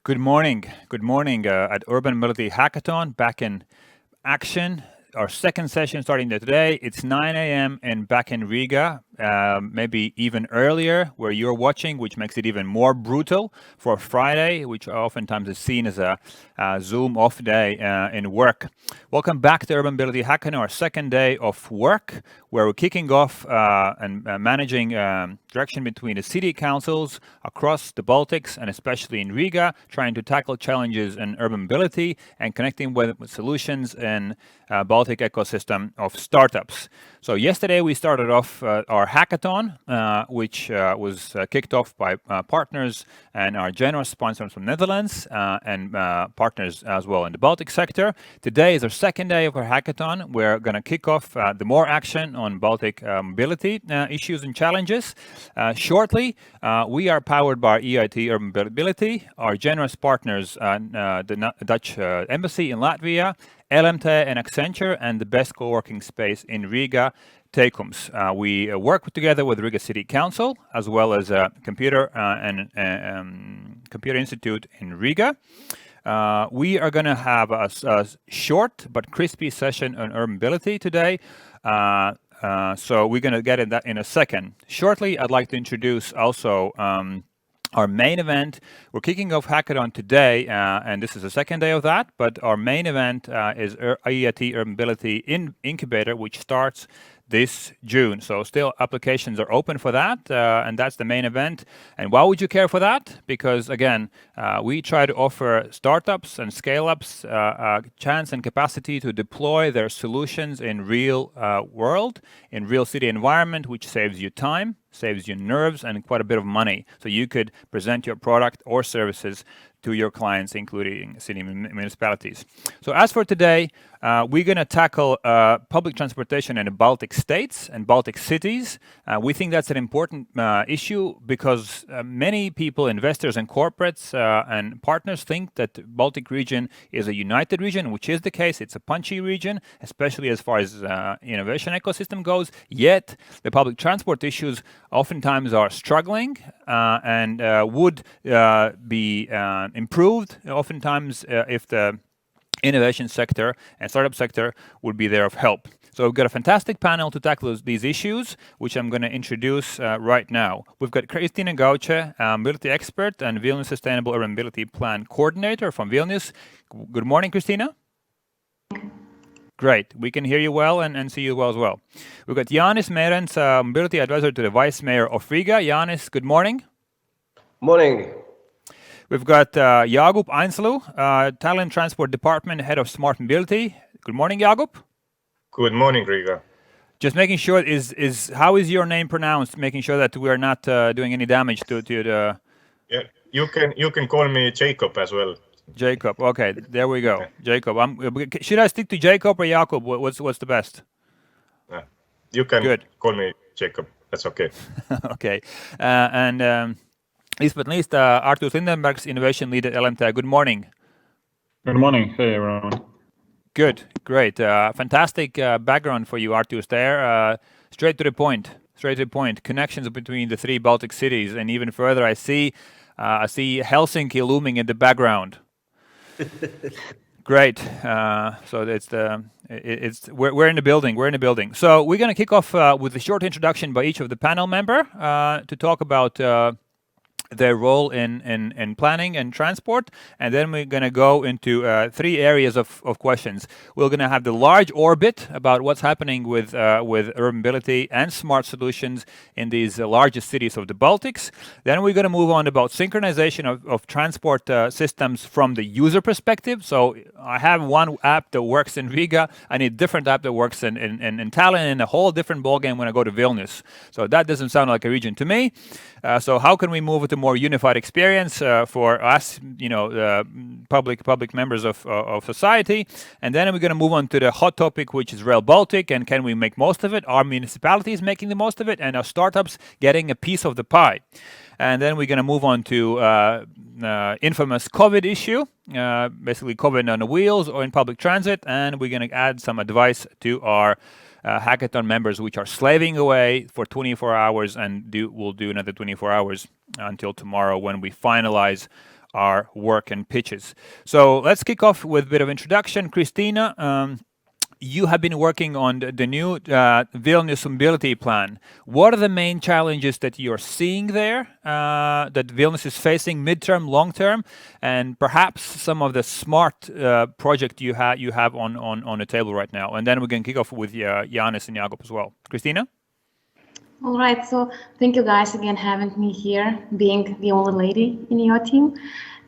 Good morning. Good morning at Urban Mobility Hackathon, back in action. Our second session starting today. It's 9 a.m. and back in Riga, maybe even earlier where you're watching, which makes it even more brutal for Friday, which oftentimes is seen as a Zoom off day in work. Welcome back to Urban Mobility Hackathon, our second day of work, where we're kicking off and managing direction between the city councils across the Baltics and especially in Riga, trying to tackle challenges in urban mobility and connecting with solutions in Baltic ecosystem of startups. So yesterday we started off our hackathon, which was kicked off by partners and our generous sponsors from Netherlands and partners as well in the Baltic sector. Today is our second day of our hackathon. We're going to kick off the more action on Baltic mobility issues and challenges. Shortly, we are powered by EIT Urban Mobility, our generous partners, the Dutch Embassy in Latvia, LMT and Accenture, and the best co-working space in Riga, Teikums. We work together with Riga City Council as well as Computer Institute in Riga. We are going to have a short but crispy session on urban mobility today. So we're going to get in that in a second. Shortly, I'd like to introduce also our main event. We're kicking off Hackathon today, and this is the second day of that, but our main event is EIT Urban Mobility Incubator, which starts this June. So still applications are open for that, and that's the main event. And why would you care for that? Because again, we try to offer startups and scale-ups a chance and capacity to deploy their solutions in real world, in real city environment, which saves you time, saves you nerves, and quite a bit of money. So you could present your product or services to your clients, including city municipalities. So as for today, we're going to tackle public transportation in the Baltic states and Baltic cities. We think that's an important issue because many people, investors and corporates and partners think that the Baltic region is a united region, which is the case. It's a punchy region, especially as far as innovation ecosystem goes. Yet the public transport issues oftentimes are struggling and would be improved oftentimes if the innovation sector and startup sector would be there of help. So we've got a fantastic panel to tackle these issues, which I'm going to introduce right now. We've got Kristina Gauče, mobility expert and Vilnius Sustainable Urban Mobility Plan Coordinator from Vilnius. Good morning, Kristina. Great. We can hear you well and see you well as well. We've got Jānis, Meirāns, mobility advisor to the Vice Mayor of Riga. Jānis, good morning. Morning. We've got Jaagup Ainsalu, Tallinn Transport Department, Head of Smart Mobility. Good morning, Jaagup. Good morning, Riga. Just making sure, how is your name pronounced? Making sure that we are not doing any damage to the... Yeah, you can call me Jacob as well. Jacob, okay, there we go. Jacob, should I stick to Jacob or Jaagup? What's the best? You can call me Jacob. That's okay. Okay, and last but not least, Artūrs Lindenbergs, innovation lead at LMT. Good morning. Good morning. Hey, everyone. Good, great, fantastic background for you, Artūrs. There, straight to the point. Connections between the three Baltic cities, and even further, I see Helsinki looming in the background. Great. So we're in the building. We're in the building. So we're going to kick off with a short introduction by each of the panel member to talk about their role in planning and transport, and then we're going to go into three areas of questions. We're going to have the large orbit about what's happening with urban mobility and smart solutions in these largest cities of the Baltics. Then we're going to move on about synchronization of transport systems from the user perspective. So I have one app that works in Riga, I need a different app that works in Tallinn, and a whole different ballgame when I go to Vilnius. So that doesn't sound like a region to me. So how can we move it to more unified experience for us, public members of society? And then we're going to move on to the hot topic, which is Rail Baltic, and can we make most of it? Are municipalities making the most of it? And are startups getting a piece of the pie? And then we're going to move on to infamous COVID issue, basically COVID on the wheels or in public transit, and we're going to add some advice to our hackathon members, which are slaving away for 24 hours and we'll do another 24 hours until tomorrow when we finalize our work and pitches. So let's kick off with a bit of introduction. Kristina, you have been working on the new Vilnius Mobility Plan. What are the main challenges that you're seeing there that Vilnius is facing midterm, long term, and perhaps some of the smart project you have on the table right now? And then we can kick off with Jānis and Jaagup as well. Kristina? All right, so thank you guys again having me here, being the only lady in your team.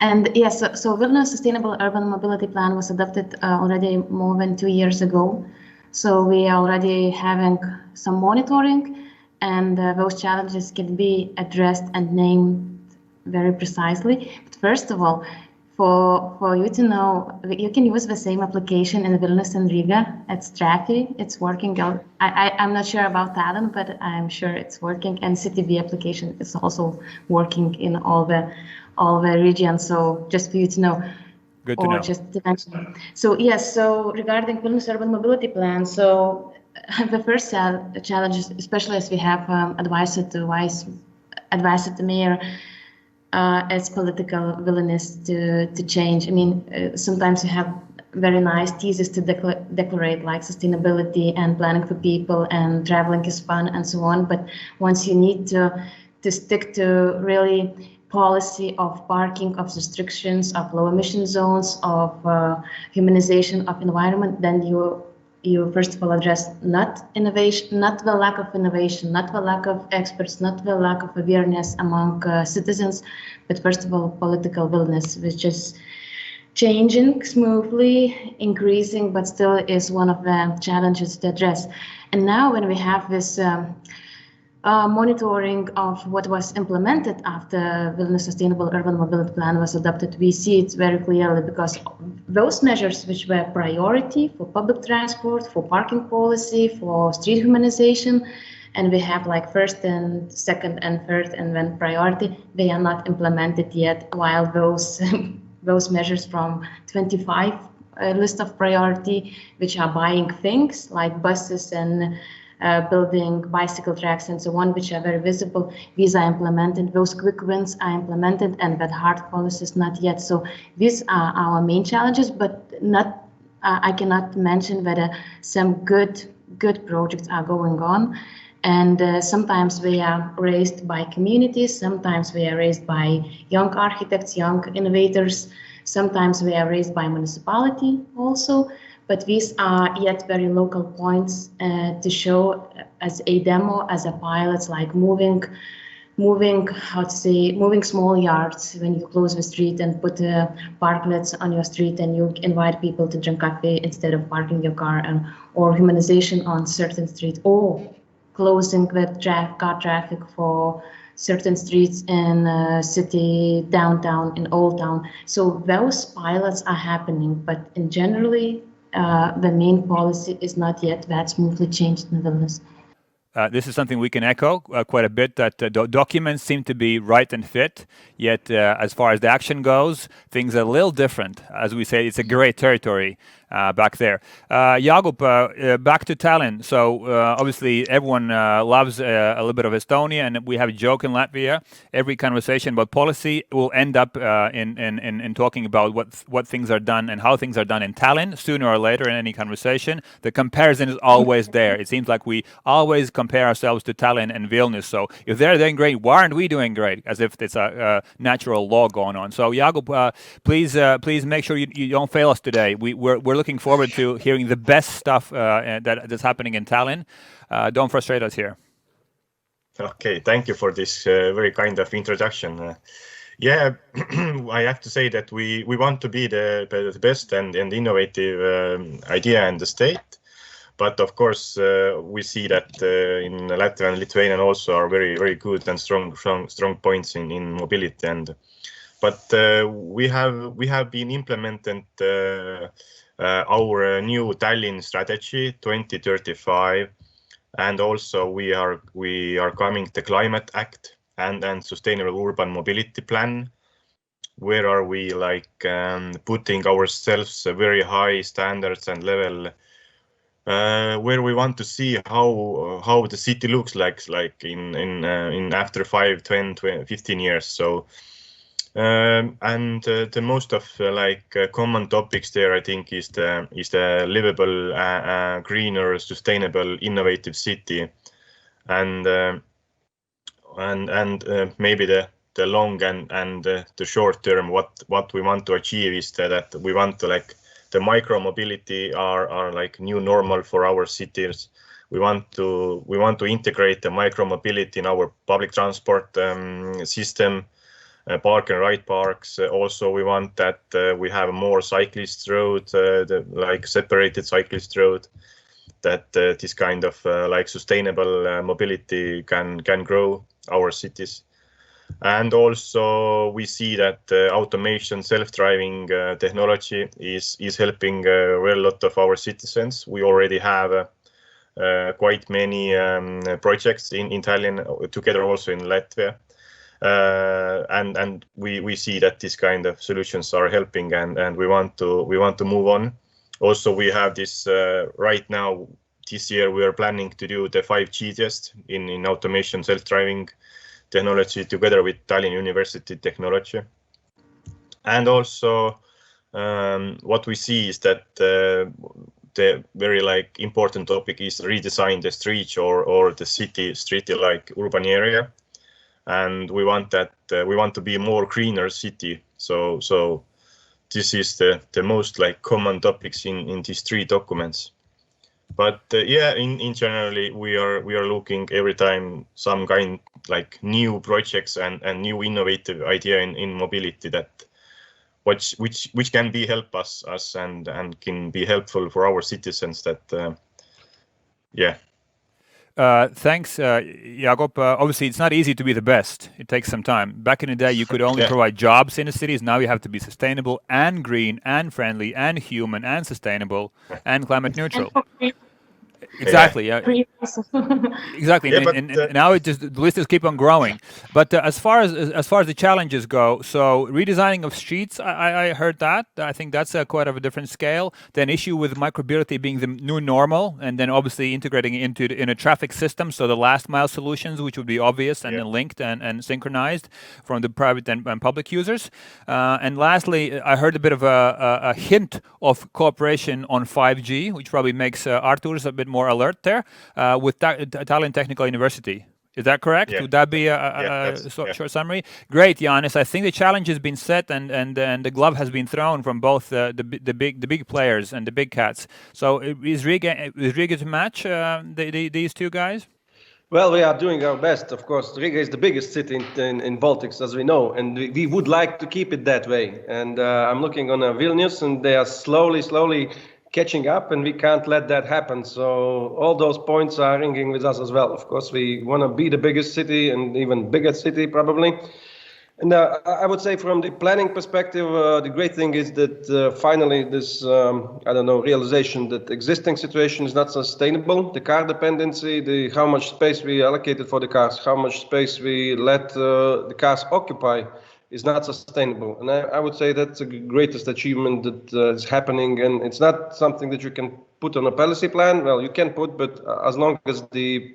And yes, so Vilnius Sustainable Urban Mobility Plan was adopted already more than 2 years ago. So we are already having some monitoring, and those challenges can be addressed and named very precisely. But first of all, for you to know, you can use the same application in Vilnius and Riga. It's Trafi. It's working out. I'm not sure about Tallinn, but I'm sure it's working. And CTV application is also working in all the regions. So just for you to know. Good to know. Just to mention. So yes. So regarding Vilnius Urban Mobility Plan, so the first challenge, especially as we have advisor to mayor. As political willingness to change. I mean, sometimes you have very nice theses to declarate, like sustainability and planning for people and traveling is fun and so on. But once you need to stick to really policy of parking, of restrictions, of low emission zones, of humanization of environment, then you first of all address not innovation, not the lack of innovation, not the lack of experts, not the lack of awareness among citizens, but first of all political willingness, which is changing smoothly, increasing, but still is one of the challenges to address. And now when we have this monitoring of what was implemented after Vilnius Sustainable Urban Mobility Plan was adopted, we see it very clearly, because those measures which were priority for public transport, for parking policy, for street humanization, and we have like first and second and third and then priority, they are not implemented yet, while those measures from 25 list of priority, which are buying things like buses and building bicycle tracks and so on, which are very visible, these are implemented, those quick wins are implemented, and that hard policies not yet. So these are our main challenges, but not. I cannot mention whether some good projects are going on, and sometimes they are raised by communities, sometimes they are raised by young architects, young innovators, sometimes they are raised by municipality also. But these are yet very local points to show as a demo, as a pilot, like moving small yards when you close the street and put parklets on your street and you invite people to drink coffee instead of parking your car, or humanization on certain streets, or closing the car traffic for certain streets in city, downtown, in Old Town. So those pilots are happening, but in generally, the main policy is not yet that smoothly changed in Vilnius. This is something we can echo quite a bit, that documents seem to be right and fit, yet as far as the action goes, things are a little different. As we say, it's a gray territory back there. Jaagup, back to Tallinn. So obviously everyone loves a little bit of Estonia, and we have a joke in Latvia. Every conversation about policy will end up in talking about what things are done and how things are done in Tallinn. Sooner or later in any conversation, the comparison is always there. It seems like we always compare ourselves to Tallinn and Vilnius. So if they're doing great, why aren't we doing great? As if it's a natural law going on. So Jaagup, please make sure you don't fail us today. We're looking forward to hearing the best stuff that's happening in Tallinn. Don't frustrate us here. Okay, thank you for this very kind of introduction. Yeah, I have to say that we want to be the best and innovative idea in the state. But of course, we see that in Latvia and Lithuania also are very, very good and strong points in mobility. But we have been implementing our new Tallinn strategy 2035, and also we are coming the Climate Act and Sustainable Urban Mobility Plan, where are we like putting ourselves very high standards and level, where we want to see how the city looks like in after 5, 10, 20, 15 years. So And the most of common topics there, I think, is the livable, greener, sustainable, innovative city, and maybe the long and the short term. What we want to achieve is that we want to the micro mobility are like new normal for our cities. We want to integrate the micro mobility in our public transport system. Park and ride parks. Also, we want that we have more cyclist road, separated cyclist road, that this kind of sustainable mobility can grow our cities. And also, we see that automation, self-driving technology is helping a lot of our citizens. We already have quite many projects in Tallinn, together also in Latvia. And we see that this kind of solutions are helping, and we want to move on. Also, we have this right now. This year we are planning to do the 5G test in automation self-driving technology together with Tallinn University Technology. And also what we see is that the very important topic is redesign the streets or the street urban area. And we want to be a more greener city. So this is the most common topics in these three documents. But in generally we are looking every time some kind new projects and new innovative idea in mobility that which can be help us and can be helpful for our citizens. Thanks, Jaagup. Obviously, it's not easy to be the best. It takes some time. Back in the day, you could only provide jobs in the cities. Now you have to be sustainable and green and friendly and human and sustainable and climate neutral. Exactly. Yeah. Exactly. Yeah, and now the list is keep on growing. But as far as the challenges go, so redesigning of streets, I heard that. I think that's quite of a different scale. Then issue with micromobility being the new normal, and then obviously integrating it in a traffic system. So the last mile solutions, which would be obvious and then linked and synchronized from the private and public users. And lastly, I heard a bit of a hint of cooperation on 5G, which probably makes Artūrs a bit more alert there with Tallinn Technical University. Is that correct? Yeah. Would that be a short summary? Great, Jānis. I think the challenge has been set and the glove has been thrown from both the big players and the big cats. So is Riga to match these two guys? Well, we are doing our best. Of course, Riga is the biggest city in Baltics, as we know, and we would like to keep it that way. And I'm looking on Vilnius, and they are slowly catching up, and we can't let that happen. So all those points are ringing with us as well. Of course, we want to be the biggest city and even bigger city probably. And I would say from the planning perspective, the great thing is that finally this, realization that existing situation is not sustainable. The car dependency, how much space we allocated for the cars, how much space we let the cars occupy is not sustainable. And I would say that's the greatest achievement that is happening. And it's not something that you can put on a policy plan. Well, you can put, but as long as the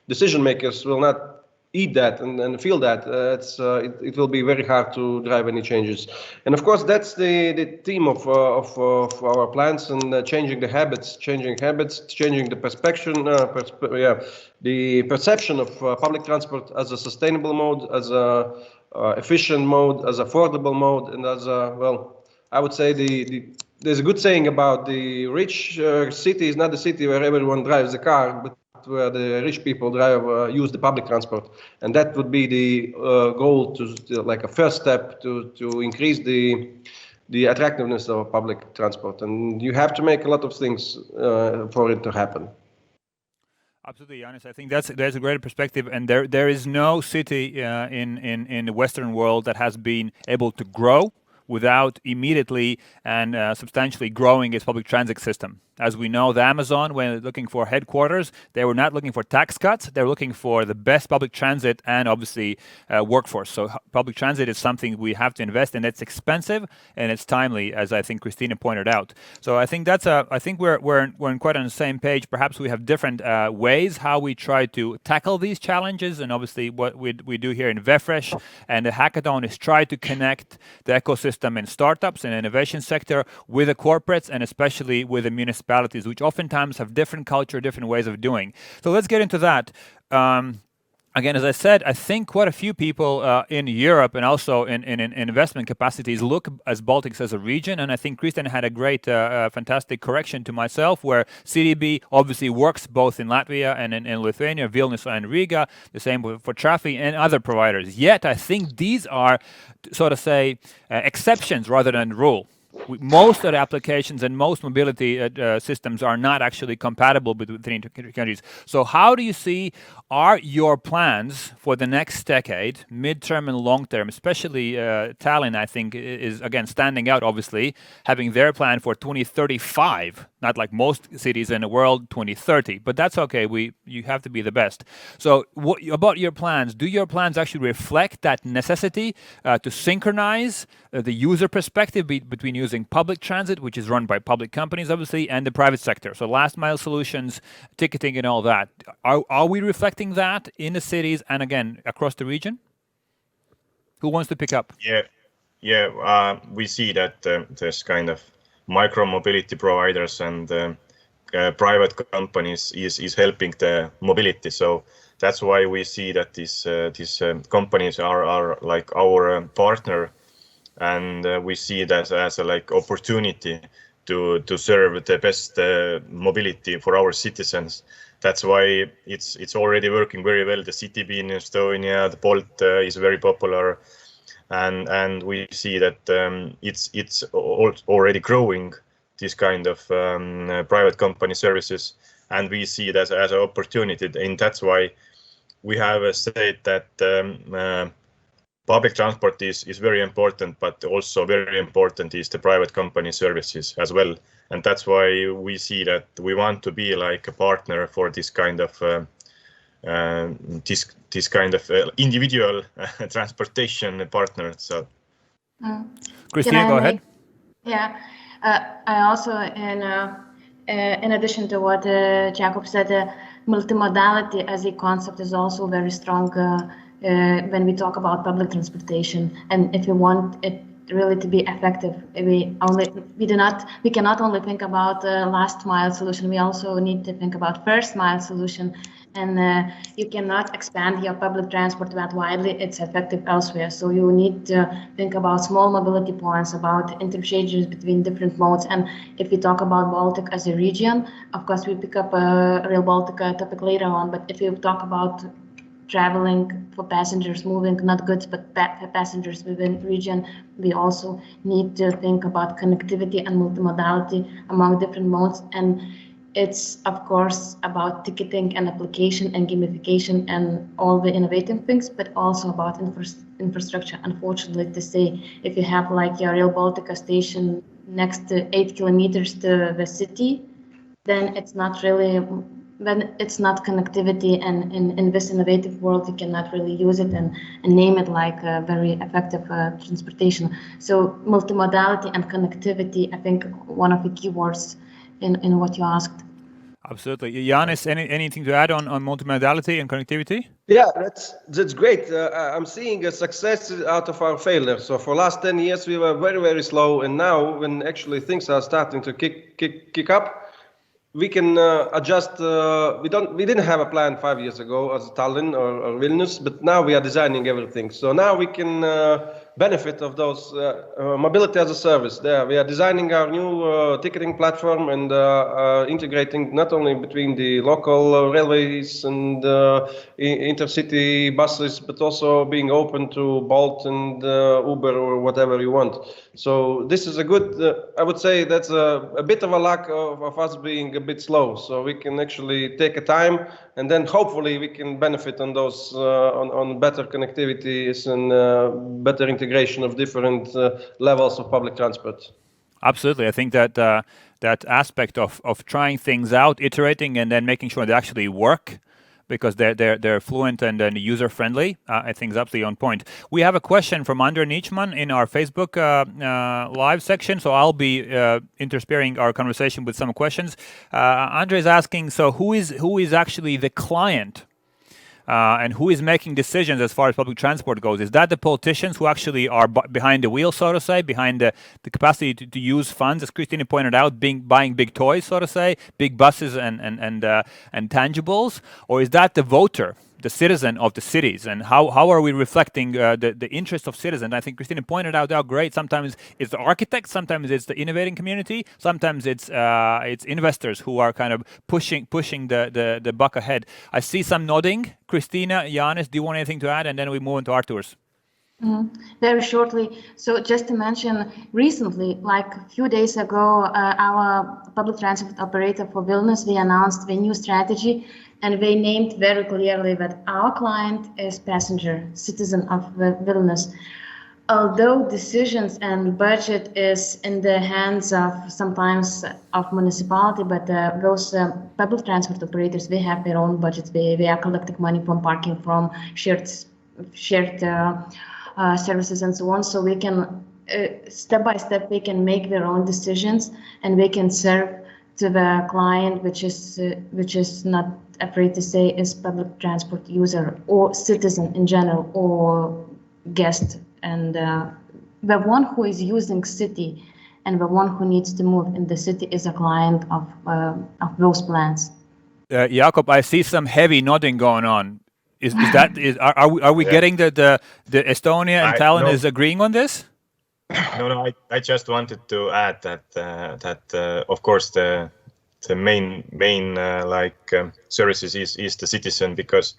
decision makers will not eat that and feel that, it will be very hard to drive any changes. And of course, that's the theme of our plans, and changing the habits, changing the the perception of public transport as a sustainable mode, as a efficient mode, as affordable mode, and as I would say there's a good saying about the rich city is not the city where everyone drives a car, but where the rich people use the public transport. And that would be the goal, like a first step to increase the attractiveness of public transport. And you have to make a lot of things for it to happen. Absolutely, Jānis. I think that's a great perspective, and there is no city in the Western world that has been able to grow without immediately and substantially growing its public transit system. As we know, the Amazon, when looking for headquarters, they were not looking for tax cuts. They were looking for the best public transit and obviously workforce. So public transit is something we have to invest in. It's expensive and it's timely, as I think Kristina pointed out. So I think I think we're quite on the same page. Perhaps we have different ways how we try to tackle these challenges. And obviously what we do here in VEFRESH and the hackathon is try to connect the ecosystem in startups and innovation sector with the corporates and especially with the municipalities, which oftentimes have different culture, different ways of doing. So let's get into that. Again, as I said, I think quite a few people in Europe and also in investment capacities look as Baltics as a region. And I think Kristina had a great, fantastic correction to myself, where CDB obviously works both in Latvia and in Lithuania, Vilnius and Riga, the same for Trafi and other providers. Yet, I think these are, so to say, exceptions rather than rule. Most of the applications and most mobility systems are not actually compatible between countries. So how do you see are your plans for the next decade, midterm and long term, especially Tallinn, I think, is again standing out, obviously, having their plan for 2035, not like most cities in the world, 2030. But that's okay. You have to be the best. So what about your plans? Do your plans actually reflect that necessity to synchronize the user perspective between using public transit, which is run by public companies, obviously, and the private sector? So last mile solutions, ticketing and all that. Are we reflecting that in the cities and again, across the region? Who wants to pick up? We see that there's kind of micro mobility providers and private companies is helping the mobility. So that's why we see that these companies are like our partner, and we see it as a like opportunity to serve the best mobility for our citizens. That's why it's already working very well. The CTB in Estonia, the Bolt is very popular, and we see that it's already growing, this kind of private company services, and we see it as an opportunity. And that's why we have said that public transport is very important, but also very important is the private company services as well. And that's why we see that we want to be like a partner for this kind of individual transportation partner. So, Kristina, go ahead. Yeah, I also, in addition to what Jaagup said, multimodality as a concept is also very strong when we talk about public transportation. And if you want it really to be effective, we cannot only think about last mile solution. We also need to think about first mile solution. And you cannot expand your public transport that widely. It's effective elsewhere. So you need to think about small mobility points, about interchanges between different modes. And if we talk about Baltic as a region, of course, we pick up a Rail Baltica topic later on. But if you talk about traveling for passengers, moving not goods, but passengers within the region, we also need to think about connectivity and multimodality among different modes. And it's, of course, about ticketing and application and gamification and all the innovative things, but also about infrastructure. Unfortunately, to say, if you have like your Rail Baltica station next to 8 kilometers to the city, then it's not really, when it's not connectivity, and in this innovative world, you cannot really use it and name it like a very effective transportation. So multimodality and connectivity, I think, one of the keywords in what you asked. Absolutely. Jānis, anything to add on multimodality and connectivity? Yeah, that's great. I'm seeing a success out of our failure. So for last 10 years, we were very, very slow. And now when actually things are starting to kick up, we can adjust. We didn't have a plan 5 years ago as Tallinn or Vilnius, but now we are designing everything. So now we can benefit of those mobility as a service. There, we are designing our new ticketing platform and integrating not only between the local railways and intercity buses, but also being open to Bolt and Uber or whatever you want. So this is a good, I would say that's a bit of a lack of us being a bit slow. So we can actually take a time, and then hopefully we can benefit on those, on better connectivities and better integration of different levels of public transport. Absolutely. I think that that aspect of trying things out, iterating, and then making sure they actually work, because they're fluent and user friendly. I think is absolutely on point. We have a question from Andre Nichman in our Facebook live section, so I'll be interspersing our conversation with some questions. Andre is asking, so who is actually the client? And who is making decisions as far as public transport goes? Is that the politicians who actually are behind the wheel, so to say, behind the capacity to use funds, as Kristina pointed out, buying big toys, so to say, big buses and tangibles? Or is that the voter, the citizen of the cities? And how are we reflecting the interest of citizens? I think Kristina pointed out how great. Sometimes it's the architects, sometimes it's the innovating community, sometimes it's investors who are kind of pushing the buck ahead. I see some nodding. Kristina, Jānis, do you want anything to add? And then we move into Artūrs. Very shortly. So just to mention, recently, like a few days ago, our public transport operator for Vilnius, we announced the new strategy, and they named very clearly that our client is passenger, citizen of Vilnius. Although decisions and budget is in the hands of sometimes of municipality, but those public transport operators, they have their own budgets. They are collecting money from parking, from shared services and so on. So we can step by step we can make their own decisions, and we can serve to the client, which is not afraid to say is public transport user or citizen in general or guest, and the one who is using city and the one who needs to move in the city is a client of those plans. Jaagup, I see some heavy nodding going on. Are we getting the Estonia and Tallinn is agreeing on this? No. I just wanted to add that of course the main services is the citizen, because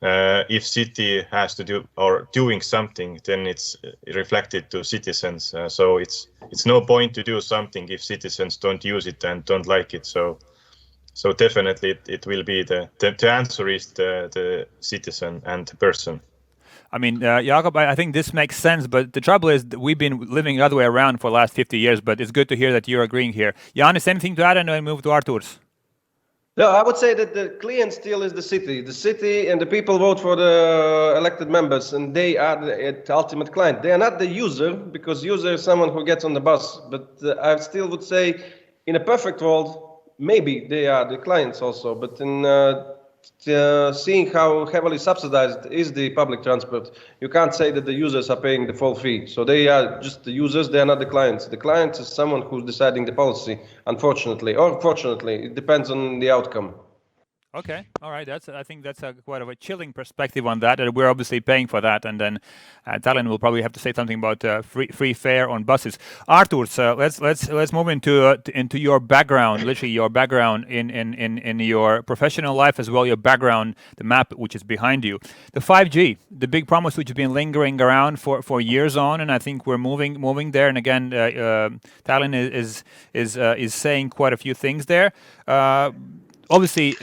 if city has to do or doing something, then it's reflected to citizens. So it's no point to do something if citizens don't use it and don't like it. So definitely it will be the answer is the citizen and the person. I mean, Jaagup, I think this makes sense, but the trouble is that we've been living the other way around for the last 50 years, but it's good to hear that you're agreeing here. Jānis, anything to add, and then move to Artūrs? No, I would say that the client still is the city. The city and the people vote for the elected members, and they are the ultimate client. They are not the user, because user is someone who gets on the bus. But I still would say, in a perfect world, maybe they are the clients also. But in seeing how heavily subsidized is the public transport, you can't say that the users are paying the full fee. So they are just the users, they are not the clients. The client is someone who's deciding the policy, unfortunately, or fortunately, it depends on the outcome. Okay, all right. I think that's quite of a chilling perspective on that. And we're obviously paying for that, and then Tallinn will probably have to say something about free fare on buses. Artūrs, let's move into your background, literally your background in your professional life as well. Your background, the map which is behind you, the 5G, the big promise which has been lingering around for years on, and I think we're moving there. And again, Tallinn is saying quite a few things there. Obviously,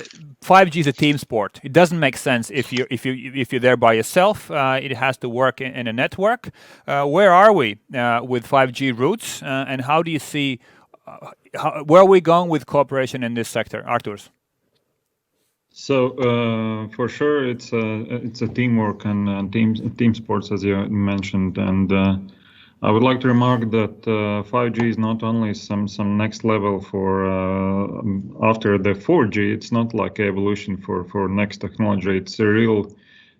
5G is a team sport. It doesn't make sense if you're there by yourself. It has to work in a network. Where are we with 5G routes, and how do you see where are we going with cooperation in this sector, Artūrs? So for sure, it's a teamwork and team sports, as you mentioned, and I would like to remark that 5G is not only some next level for after the 4G. It's not like evolution for next technology. It's a real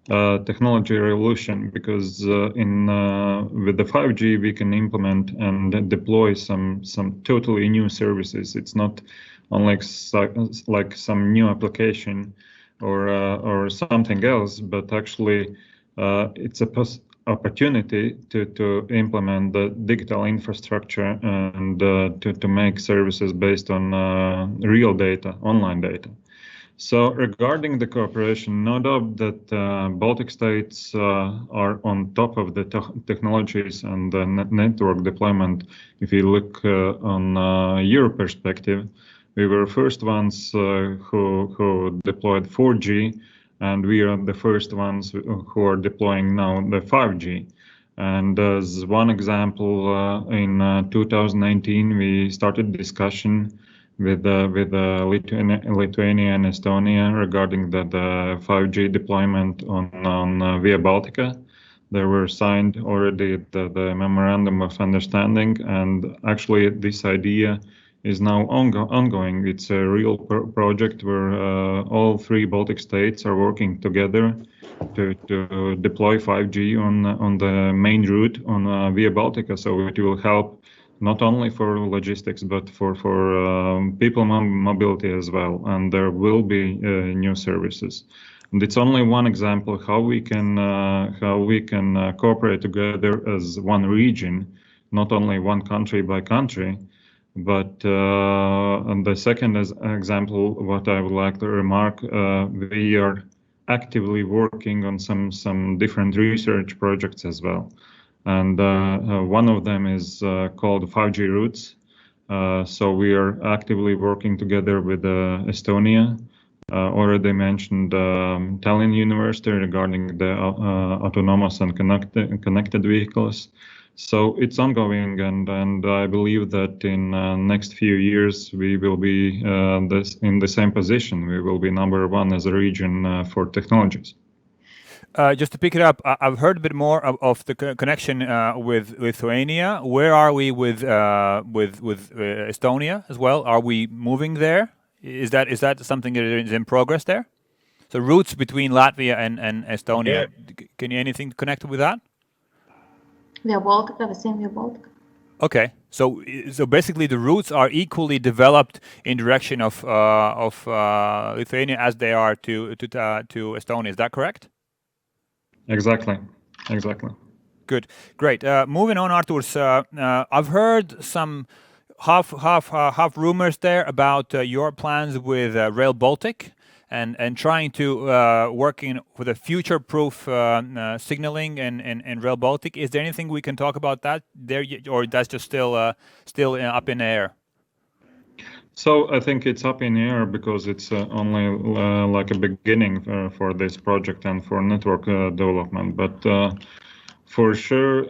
technology revolution, because with the 5G we can implement and deploy some totally new services. It's not only like some new application or something else, but actually it's a opportunity to implement the digital infrastructure and to make services based on real data, online data. So regarding the cooperation, no doubt that Baltic states are on top of the technologies and the network deployment. If you look on Europe perspective, we were first ones who deployed 4G, and we are the first ones who are deploying now the 5G. And as one example, in 2019, we started discussion with Lithuania and Estonia regarding the 5G deployment on Via Baltica. There were signed already the memorandum of understanding, and actually this idea is now ongoing. It's a real project where all 3 Baltic states are working together to deploy 5G on the main route on Via Baltica. So it will help not only for logistics but for people mobility as well. And there will be new services. And it's only one example how we can cooperate together as one region, not only one country by country. But and the second example, what I would like to remark, we are actively working on some different research projects as well. And one of them is called 5G Routes. So we are actively working together with Estonia. Already mentioned Tallinn University regarding the autonomous and connected vehicles. So it's ongoing, and I believe that in next few years we will be in the same position. We will be number 1 as a region for technologies. Just to pick it up, I've heard a bit more of the connection with Lithuania. Where are we with Estonia as well? Are we moving there? Is that something that is in progress there? So routes between Latvia and Estonia. Yeah. Can you anything connected with that? Via Baltica, the same Via Baltica. Okay, so basically the routes are equally developed in direction of Lithuania as they are to Estonia. Is that correct? Exactly. Good, great. Moving on, Artūrs. I've heard some half rumors there about your plans with Rail Baltic and trying to working with a future-proof signaling and Rail Baltic. Is there anything we can talk about that there, or that's just still up in the air? So I think it's up in the air because it's only like a beginning for this project and for network development. But for sure,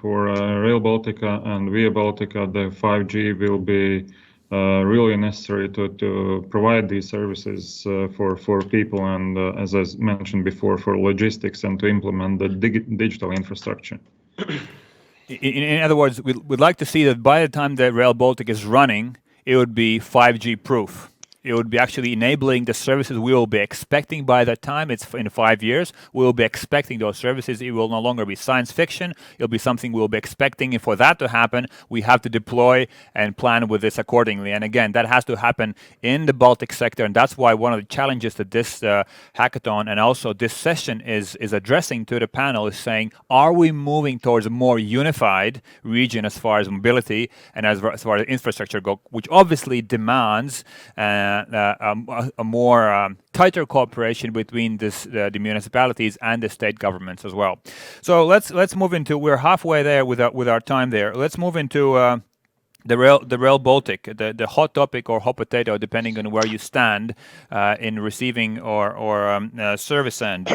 for Rail Baltica and Via Baltica, the 5G will be really necessary to provide these services for people and, as I mentioned before, for logistics and to implement the digital infrastructure. In other words, we'd like to see that by the time the Rail Baltic is running, it would be 5G proof. It would be actually enabling the services we will be expecting by that time. It's in 5 years. We will be expecting those services. It will no longer be science fiction. It'll be something we'll be expecting. And for that to happen, we have to deploy and plan with this accordingly. And again, that has to happen in the Baltic sector. And that's why one of the challenges that this hackathon and also this session is addressing to the panel is saying, are we moving towards a more unified region as far as mobility and as far as infrastructure go, which obviously demands a more tighter cooperation between the municipalities and the state governments as well. So let's move into, we're halfway there with our time there. Let's move into the Rail Baltic, the hot topic or hot potato, depending on where you stand in receiving or service end.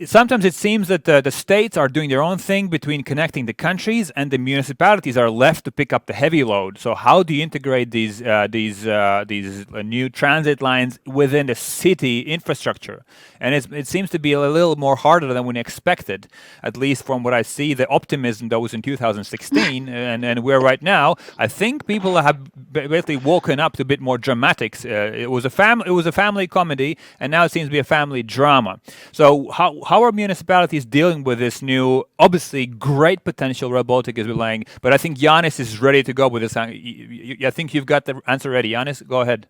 Sometimes it seems that the states are doing their own thing between connecting the countries, and the municipalities are left to pick up the heavy load. So how do you integrate these new transit lines within the city infrastructure? And it seems to be a little more harder than we expected, at least from what I see. The optimism that was in 2016 and where right now, I think people have basically woken up to a bit more dramatics. It was a family comedy, and now it seems to be a family drama. So how are municipalities dealing with this new, obviously great potential Rail Baltic is relaying, but I think Jānis is ready to go with this. I think you've got the answer ready. Jānis, go ahead.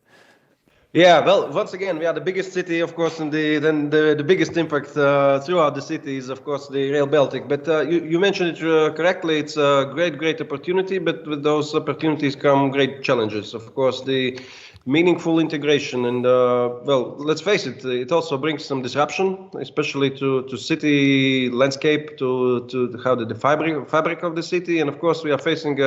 Yeah, well, once again, we are the biggest city, of course, and the biggest impact throughout the city is, of course, the Rail Baltic. But you mentioned it correctly. It's a great opportunity, but with those opportunities come great challenges. Of course, the meaningful integration and, well, let's face it, it also brings some disruption, especially to city landscape, to how the fabric of the city. And of course, we are facing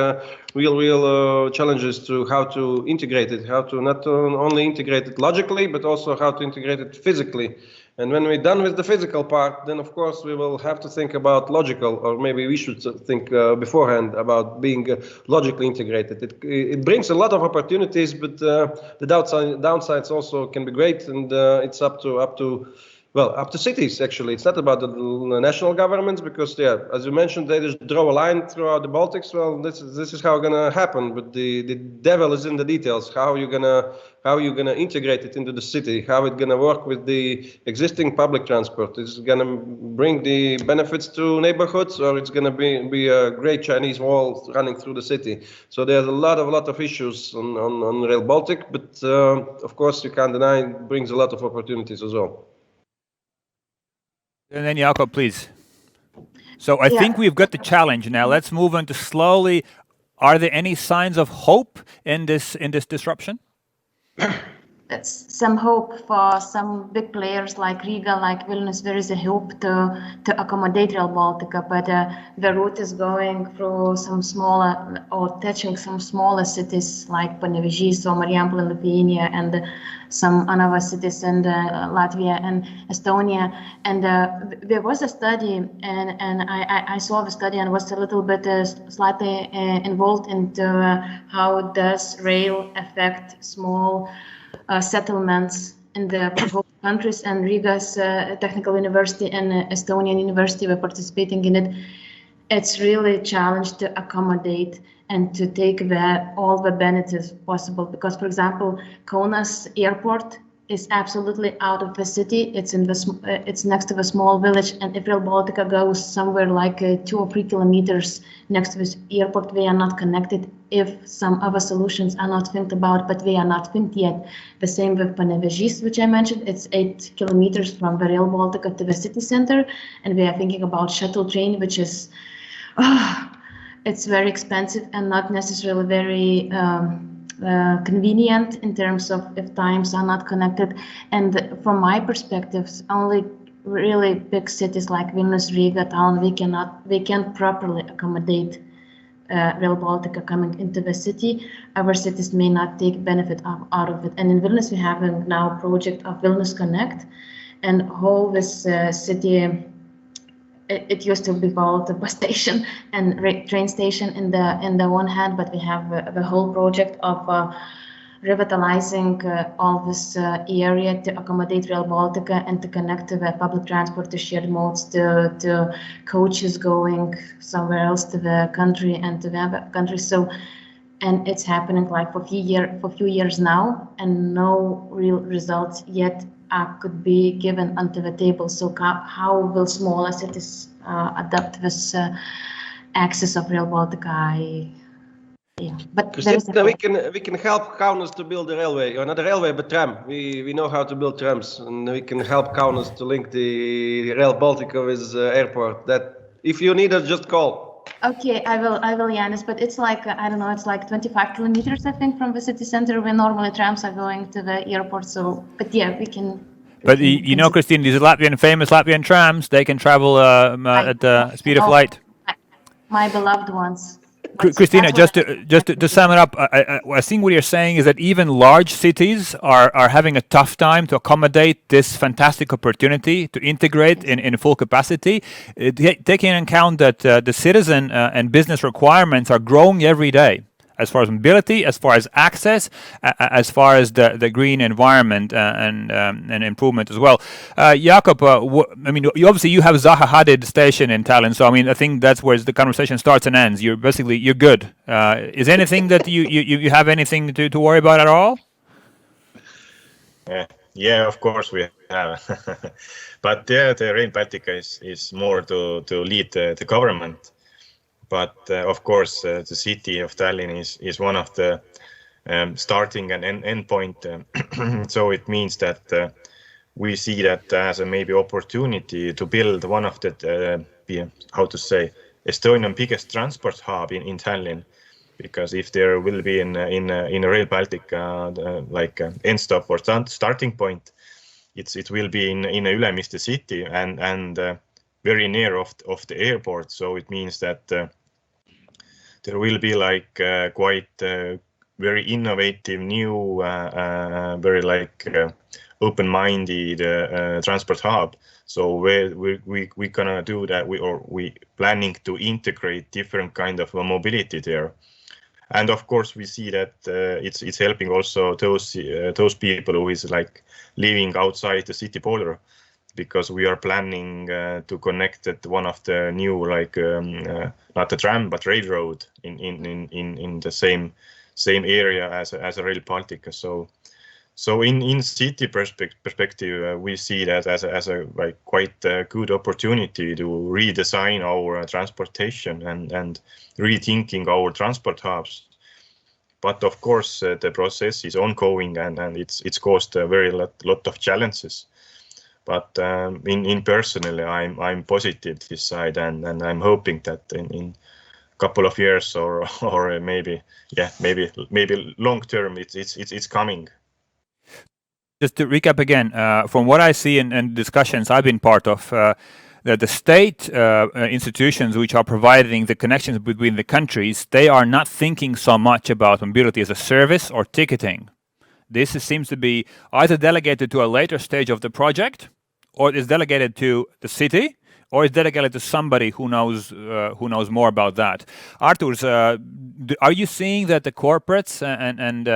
real challenges to how to integrate it, how to not only integrate it logically, but also how to integrate it physically. And when we're done with the physical part, then of course we will have to think about logical, or maybe we should think beforehand about being logically integrated. It brings a lot of opportunities, but the downsides also can be great, and it's up to cities, actually. It's not about the national governments, because, yeah, as you mentioned, they just draw a line throughout the Baltics. Well, this is how it's gonna happen, but the devil is in the details. How you gonna integrate it into the city? How it's gonna work with the existing public transport? Is it gonna bring the benefits to neighborhoods, or it's gonna be a great Chinese wall running through the city? So there's a lot of issues on Rail Baltic, but of course you can't deny it brings a lot of opportunities as well. And then Jaagup, please. So I think we've got the challenge now. Let's move on to slowly. Are there any signs of hope in this disruption? That's some hope for some big players like Riga, like Vilnius. There is a hope to accommodate Rail Baltica, but the route is going through some smaller, or touching some smaller cities like Panevėžys or Marijampolė in Lithuania, and some other cities in Latvia and Estonia. And there was a study, and I saw the study and was a little bit slightly involved into how does rail affect small settlements in the countries, and Riga's Technical University and Estonian University were participating in it. It's really a challenge to accommodate and to take all the benefits possible, because, for example, Kaunas airport is absolutely out of the city. It's next to a small village, and if Rail Baltica goes somewhere like 2 or 3 kilometers next to this airport, we are not connected if some other solutions are not think about, but we are not think yet. The same with Panevėžys, which I mentioned. It's 8 kilometers from the Rail Baltica to the city center, and we are thinking about shuttle train, which is it's very expensive and not necessarily very convenient in terms of if times are not connected. And from my perspective, only really big cities like Vilnius, Riga, Tallinn, we can't properly accommodate Rail Baltica coming into the city. Other cities may not take benefit out of it. And in Vilnius, we have now a project of Vilnius Connect, and whole this city. It used to be called the bus station and train station in the one hand, but we have the whole project of revitalizing all this area to accommodate Rail Baltica and to connect to the public transport, to shared modes, to coaches going somewhere else to the country and to the other countries. So, and it's happening like for a few years now, and no real results yet could be given onto the table. So how will smaller cities adapt this access of Rail Baltica? But Kristina, we can help Kaunas to build a railway, or not a railway, but tram. We know how to build trams, and we can help Kaunas to link the Rail Baltica with airport. That if you need us, just call. Okay, I will, Jānis, but it's like, I don't know, it's like 25 kilometers, I think, from the city center, where normally trams are going to the airport. So, but yeah, we can. But you know, Kristina, these are famous Latvian trams. They can travel at the speed of light. My beloved ones. Kristina, just to sum it up, I think what you're saying is that even large cities are having a tough time to accommodate this fantastic opportunity to integrate in full capacity, taking into account that the citizen and business requirements are growing every day, as far as mobility, as far as access, as far as the green environment and improvement as well. Jaagup, I mean, you have Zaha Hadid station in Tallinn, so I mean, I think that's where the conversation starts and ends. You're good. Is anything that you have anything to worry about at all? Yeah, of course we have. But the Rail Baltica is more to lead the government. But of course, the city of Tallinn is one of the starting and end point. So it means that we see that as a maybe opportunity to build one of the Estonian biggest transport hub in Tallinn. Because if there will be in a Rail Baltica like end stop or starting point, it will be in Ülemiste city and very near of the airport. So it means that there will be like quite very innovative, new, very like open-minded transport hub. So we gonna do that. We planning to integrate different kind of mobility there. And of course, we see that it's helping also those people who is like living outside the city border, because we are planning to connect at one of the new like not a tram but railroad in the same area as a Rail Baltica. So in city perspective, we see that as a like quite a good opportunity to redesign our transportation and rethinking our transport hubs. But of course, the process is ongoing and it's caused a very lot of challenges. But in personally, I'm positive this side, and I'm hoping that in couple of years or maybe long term it's coming. Just to recap again, from what I see in discussions I've been part of, that the state institutions which are providing the connections between the countries, they are not thinking so much about mobility as a service or ticketing. This seems to be either delegated to a later stage of the project, or is delegated to the city, or is delegated to somebody who knows more about that. Artūrs, are you seeing that the corporates and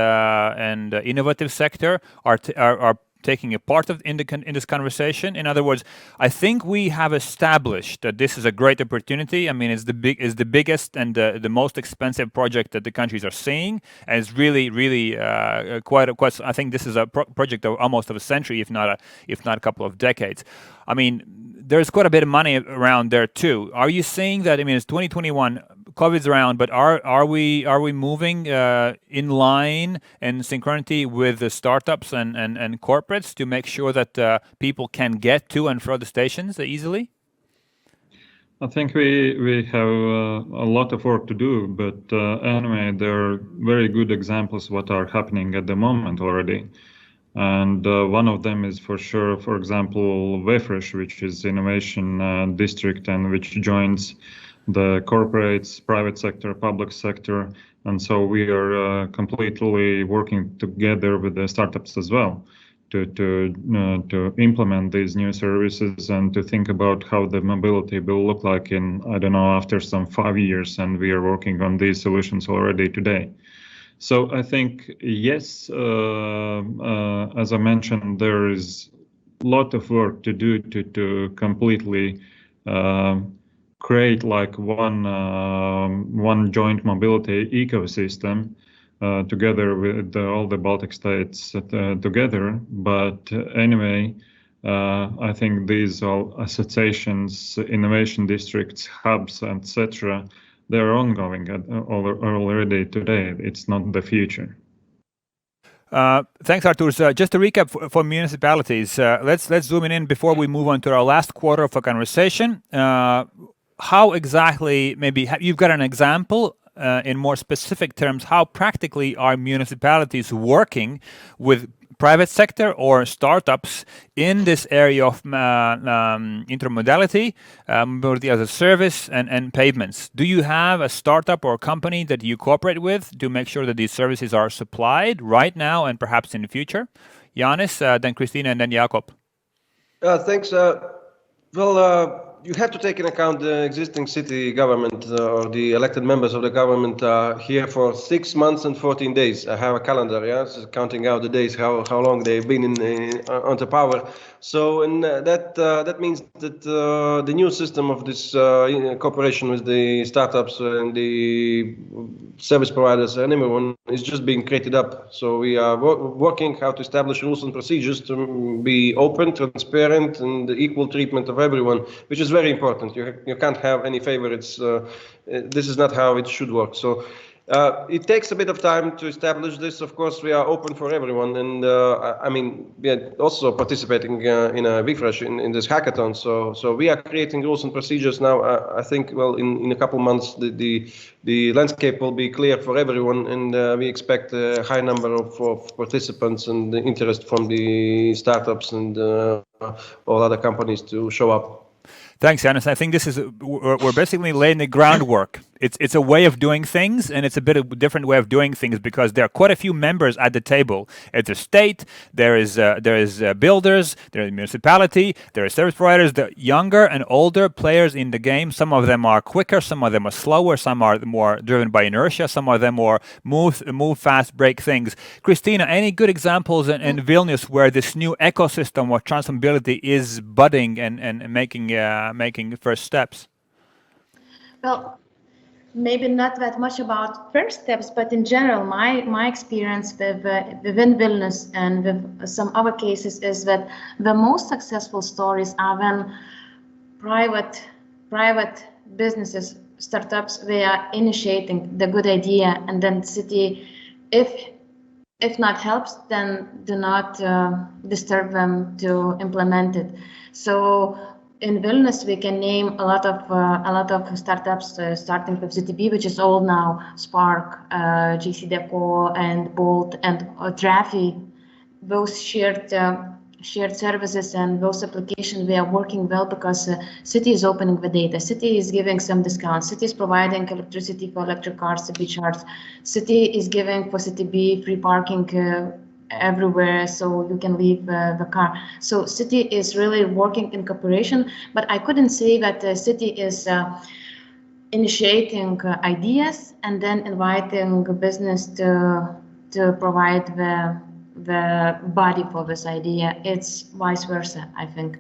innovative sector are taking a part in this conversation? In other words, I think we have established that this is a great opportunity. I mean, it's the biggest and the most expensive project that the countries are seeing, and it's really quite. I think this is a project of almost of a century, if not a couple of decades. I mean, there's quite a bit of money around there too. Are you seeing that? I mean, it's 2021. COVID's around, but are we moving in line and synchronity with the startups and corporates to make sure that people can get to and from the stations easily? I think we have a lot of work to do, but anyway, there are very good examples what are happening at the moment already. And one of them is for sure, for example, VEFRESH, which is innovation district and which joins the corporates, private sector, public sector. And so we are completely working together with the startups as well to implement these new services and to think about how the mobility will look like in, I don't know, after some 5 years. And we are working on these solutions already today. So I think, yes, as I mentioned, there is a lot of work to do to completely create like one joint mobility ecosystem together with all the Baltic states together. But anyway, I think these all associations, innovation districts, hubs, etc., they're ongoing already today. It's not the future. Thanks, Artūrs. Just to recap for municipalities, let's zoom in before we move on to our last quarter of a conversation. How exactly, maybe you've got an example in more specific terms, how practically are municipalities working with private sector or startups in this area of intermodality, mobility as a service and pavements? Do you have a startup or company that you cooperate with to make sure that these services are supplied right now and perhaps in the future? Jānis, then Kristina, and then Jaagup. Thanks. You have to take into account the existing city government or the elected members of the government here for 6 months and 14 days. I have a calendar, so counting out the days, how long they've been under power. So, and that means that the new system of this cooperation with the startups and the service providers and everyone is just being created up. So we are working how to establish rules and procedures to be open, transparent, and the equal treatment of everyone, which is very important. You can't have any favorites. This is not how it should work. So it takes a bit of time to establish this. Of course, we are open for everyone, and I mean, we are also participating in a VEFRESH in this hackathon. So we are creating rules and procedures now. I think, well, in a couple months, the landscape will be clear for everyone, and we expect a high number of participants and the interest from the startups and all other companies to show up. Thanks, Jānis. I think this is we're basically laying the groundwork it's a way of doing things, and it's a bit of a different way of doing things because there are quite a few members at the table. It's a state, there is builders, there is municipality, there are service providers, the younger and older players in the game. Some of them are quicker, some of them are slower, some are more driven by inertia, some of them more move fast, break things. Kristina, any good examples in Vilnius where this new ecosystem of transmobility is budding and making first steps? Well, maybe not that much about first steps, but in general, my experience within Vilnius and with some other cases is that the most successful stories are when private businesses, startups, they are initiating the good idea, and then the city, if not helps, then do not disturb them to implement it. So in Vilnius, we can name a lot of startups, starting with CTB, which is old now, Spark, GC Deco, and Bolt, and Trafi. Those shared services and those applications, they are working well because city is opening the data, city is giving some discounts, city is providing electricity for electric cars to be charged, city is giving for CTB free parking everywhere, so you can leave the car. So city is really working in cooperation, but I couldn't say that the city is initiating ideas and then inviting business to provide the body for this idea. It's vice versa, I think.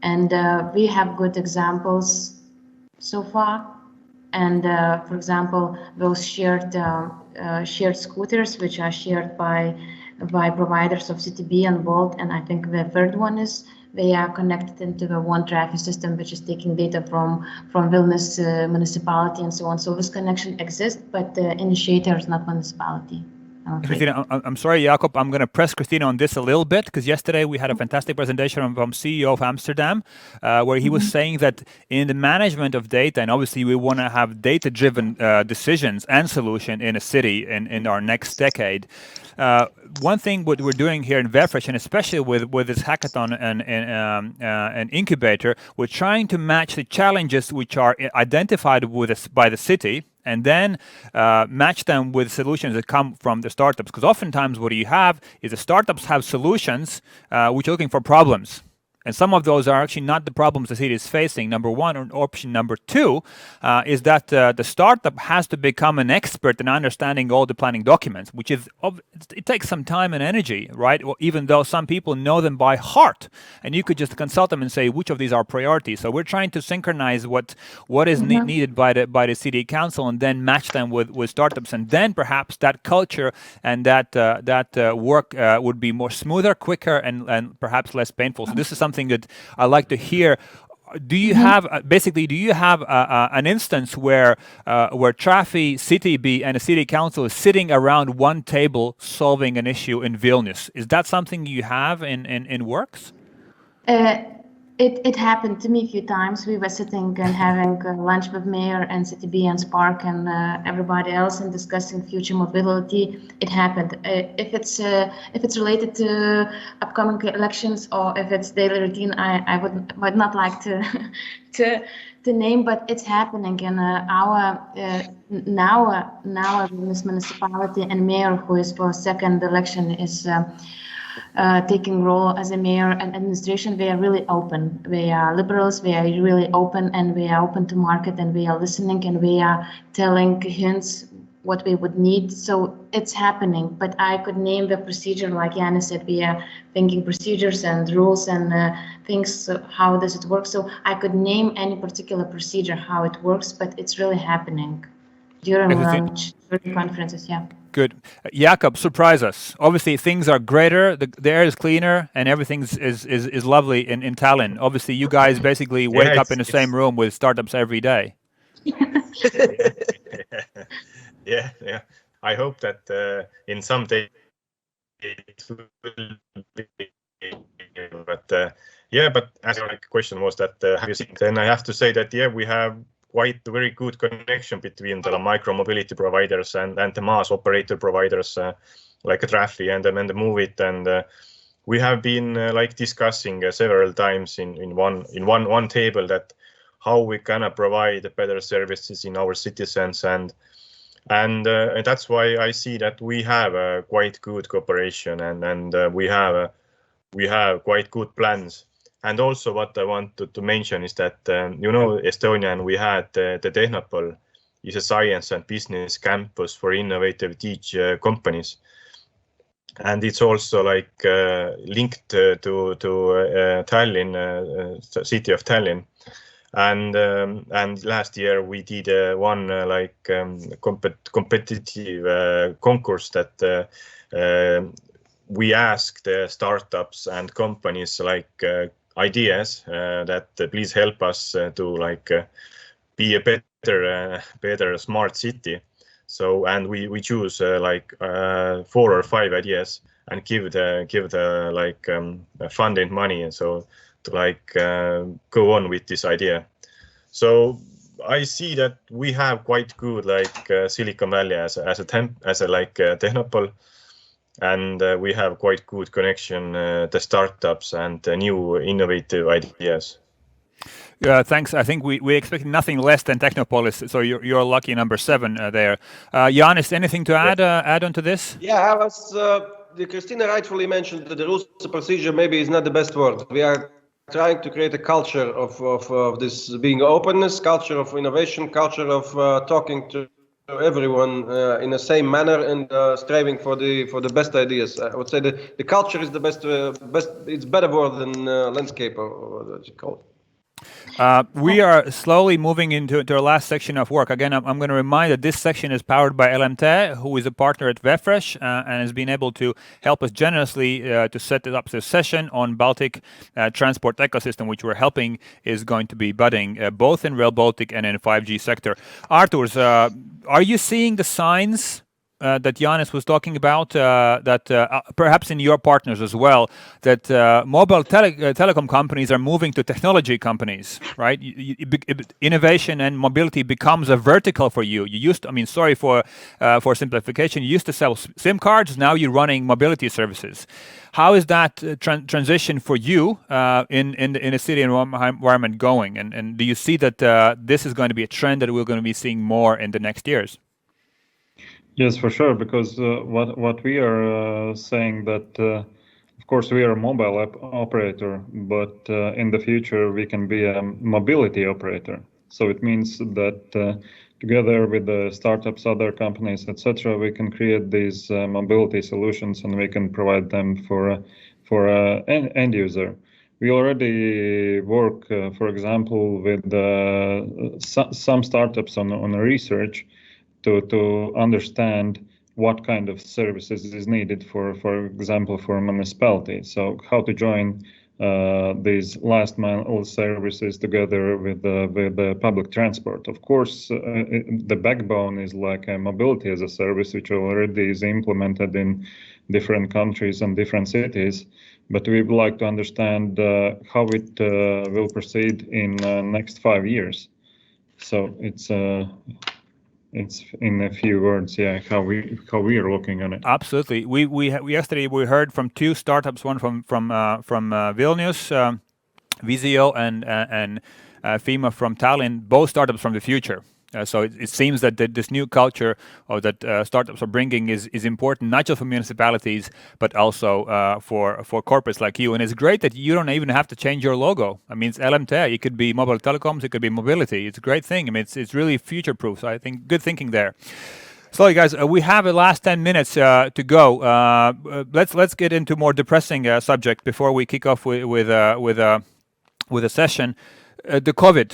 And we have good examples so far. And for example, those shared scooters, which are shared by providers of CTB and Bolt, and I think the third one is they are connected into the one traffic system, which is taking data from Vilnius municipality and so on. So this connection exists, but the initiator is not municipality. Kristina, I'm sorry, Jaagup, I'm going to press Kristina on this a little bit because yesterday we had a fantastic presentation from CEO of Amsterdam where he was saying that in the management of data, and obviously we want to have data-driven decisions and solution in a city in our next decade. One thing what we're doing here in VEFRESH, and especially with this hackathon and incubator, we're trying to match the challenges which are identified with us by the city, and then match them with solutions that come from the startups. Because oftentimes what you have is the startups have solutions which are looking for problems. And some of those are actually not the problems the city is facing, number one. Or option number two is that the startup has to become an expert in understanding all the planning documents, which is, it takes some time and energy, right? Well, even though some people know them by heart, and you could just consult them and say which of these are priorities. So we're trying to synchronize what is needed by the city council and then match them with startups. And then perhaps that culture and that work would be more smoother, quicker, and perhaps less painful. So this is something that I like to hear. Do you have an instance where Trafi, CTB, and a city council is sitting around one table solving an issue in Vilnius? Is that something you have in works? It happened to me a few times. We were sitting and having lunch with Mayor and CTB and Spark and everybody else and discussing future mobility. It happened. If it's related to upcoming elections or if it's daily routine, I would not like to name, but it's happening. And our Vilnius municipality and Mayor, who is for second election, is taking role as a mayor and administration. They are really open. They are liberals. They are really open, and they are open to market, and they are listening, and they are telling hints what we would need. So it's happening. But I could name the procedure, like Jānis said. We are thinking procedures and rules and things. So how does it work? So I could name any particular procedure how it works, but it's really happening during lunch, during conferences. Yeah. Good. Jaagup, surprise us. Obviously, things are greater, the air is cleaner, and everything is lovely in Tallinn. Obviously, you guys basically wake up in the same room with startups every day. Yeah. I hope that in some days it will be. But but as your question was that have you seen? Then I have to say that we have quite a very good connection between the micro mobility providers and the mass operator providers like Trafi and the Moveit, and we have been discussing several times in one table that how we can provide better services in our citizens, and that's why I see that we have a quite good cooperation, and we have quite good plans. And also what I want to mention is that, Estonian, we had the Tehnopol is a science and business campus for innovative teach companies. And it's also like linked to Tallinn, city of Tallinn. And last year we did one competitive concourse that we asked the startups and companies ideas that please help us to be a better smart city. So, and we choose 4 or 5 ideas and give the funding money, and so to go on with this idea. So I see that we have quite good Silicon Valley as a Tehnopol, and we have quite good connection the startups and new innovative ideas. Thanks. I think we expect nothing less than Technopolis, so you're lucky number 7 there. Jānis, anything to add on to this? Yeah, I was. Kristina rightfully mentioned that the rules of procedure maybe is not the best word. We are trying to create a culture of this being openness, culture of innovation, culture of talking to everyone in the same manner, and striving for the best ideas. I would say the culture is the best. It's better word than landscape, or what you call it. We are slowly moving into our last section of work. Again, I'm going to remind that this section is powered by LMT, who is a partner at VEFRESH and has been able to help us generously to set up this session on Baltic transport ecosystem, which we're helping is going to be budding both in Rail Baltic and in 5G sector. Artūrs, are you seeing the signs that Jānis was talking about, that perhaps in your partners as well, that mobile telecom companies are moving to technology companies, right? Innovation and mobility becomes a vertical for you. You used to, I mean, sorry for simplification, you used to sell SIM cards, now you're running mobility services. How is that transition for you in a city environment going? And do you see that this is going to be a trend that we're going to be seeing more in the next years? Yes, for sure, because what we are saying that, of course, we are a mobile operator, but in the future we can be a mobility operator. So it means that together with the startups, other companies, etc., we can create these mobility solutions, and we can provide them for an end user. We already work, for example, with some startups on research to understand what kind of services is needed for example, for a municipality. So how to join these last mile services together with the public transport. Of course, the backbone is like a mobility as a service, which already is implemented in different countries and different cities. But we would like to understand how it will proceed in next 5 years. So it's in a few words, how we are looking on it. Absolutely. We yesterday we heard from 2 startups, one from Vilnius, Visio, and FEMA from Tallinn, both startups from the future. So it seems that this new culture that startups are bringing is important, not just for municipalities, but also for corporates like you. And it's great that you don't even have to change your logo. I mean, it's LMT. It could be mobile telecoms. It could be mobility. It's a great thing. I mean, it's really future-proof. So I think good thinking there. So, guys, we have the last 10 minutes to go. Let's get into more depressing subject before we kick off with a session. The COVID.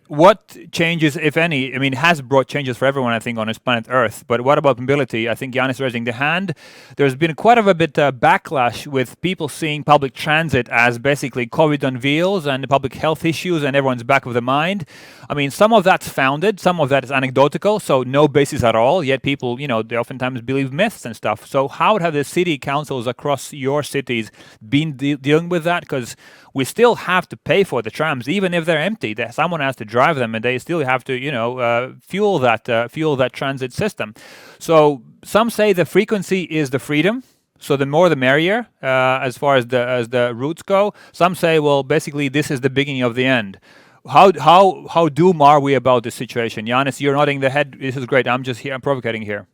What changes, if any, I mean, has brought changes for everyone, I think, on this planet Earth. But what about mobility? I think Jānis raising the hand. There's been quite a bit backlash with people seeing public transit as basically COVID on wheels and public health issues and everyone's back of the mind. I mean, some of that's founded, some of that is anecdotal, so no basis at all. Yet people, they oftentimes believe myths and stuff. So how have the city councils across your cities been dealing with that? Because we still have to pay for the trams, even if they're empty. Someone has to drive them, and they still have to, fuel that transit system. So some say the frequency is the freedom. So the more the merrier, as far as the routes go. Some say, well, basically this is the beginning of the end. how doom are we about this situation? Jānis, you're nodding the head. This is great. I'm just here. I'm provocating here.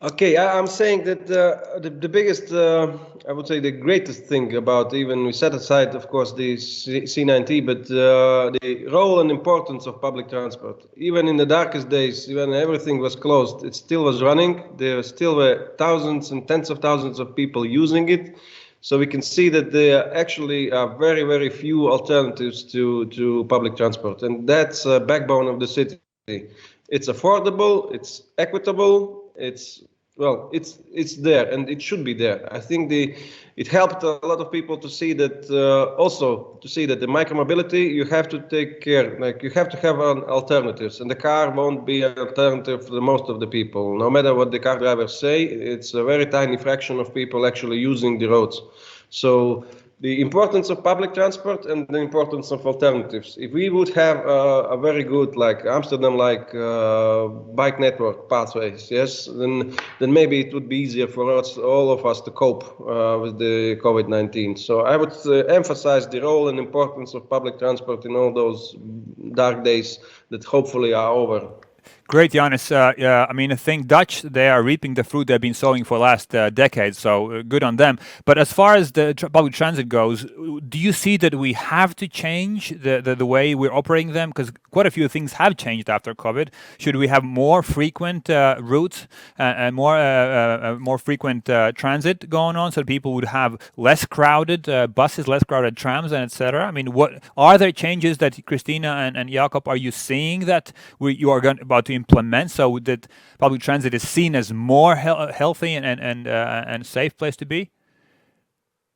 Okay, I'm saying that the biggest, I would say the greatest thing about, even we set aside, of course, the C9T, but the role and importance of public transport. Even in the darkest days, when everything was closed, it still was running. There still were thousands and tens of thousands of people using it. So we can see that there actually are very, very few alternatives to public transport. And that's a backbone of the city. It's affordable, it's equitable, it's there, and it should be there. I think it helped a lot of people to see that the micromobility, you have to take care, like you have to have alternatives, and the car won't be an alternative for most of the people. No matter what the car drivers say, it's a very tiny fraction of people actually using the roads. So the importance of public transport and the importance of alternatives. If we would have a very good, like Amsterdam-like bike network pathways, yes, then maybe it would be easier for us, all of us, to cope with the COVID-19. So I would emphasize the role and importance of public transport in all those dark days that hopefully are over. Great, Jānis. I mean, I think Dutch, they are reaping the fruit they've been sowing for the last decade, so good on them. But as far as the public transit goes, do you see that we have to change the way we're operating them? Because quite a few things have changed after COVID. Should we have more frequent routes and more frequent transit going on, so that people would have less crowded buses, less crowded trams, and etc.? I mean, what are there changes that Kristina and Jaagup, are you seeing that you are about to implement, so that public transit is seen as more healthy and safe place to be?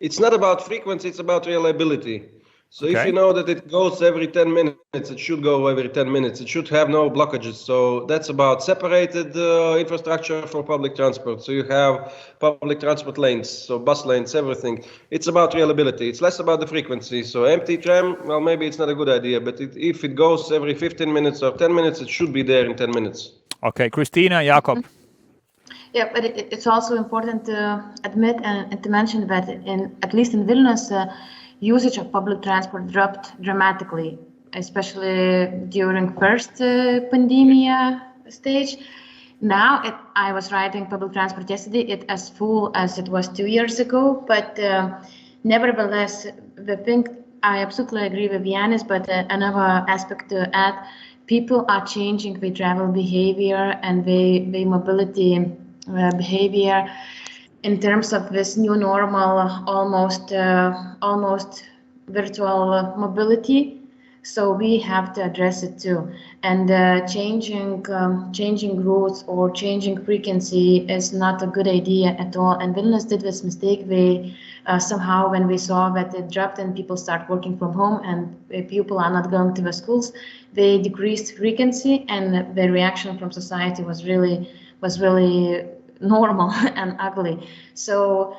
It's not about frequency, it's about reliability. So if you know that it goes every 10 minutes, it should go every 10 minutes. It should have no blockages. So that's about separated infrastructure for public transport. So you have public transport lanes, so bus lanes, everything. It's about reliability. It's less about the frequency. So empty tram, well, maybe it's not a good idea, but if it goes every 15 minutes or 10 minutes, it should be there in 10 minutes. Okay, Kristina, Jaagup. Yeah, but it's also important to admit and to mention that at least in Vilnius, usage of public transport dropped dramatically, especially during first pandemic stage. Now, I was riding public transport yesterday. It's as full as it was 2 years ago, but nevertheless, the thing, I absolutely agree with Jānis, but another aspect to add, people are changing their travel behavior and their mobility behavior in terms of this new normal, almost virtual mobility. So we have to address it too. And changing routes or changing frequency is not a good idea at all. And Vilnius did this mistake. They somehow, when we saw that it dropped and people start working from home and people are not going to the schools, they decreased frequency, and the reaction from society was really normal and ugly. So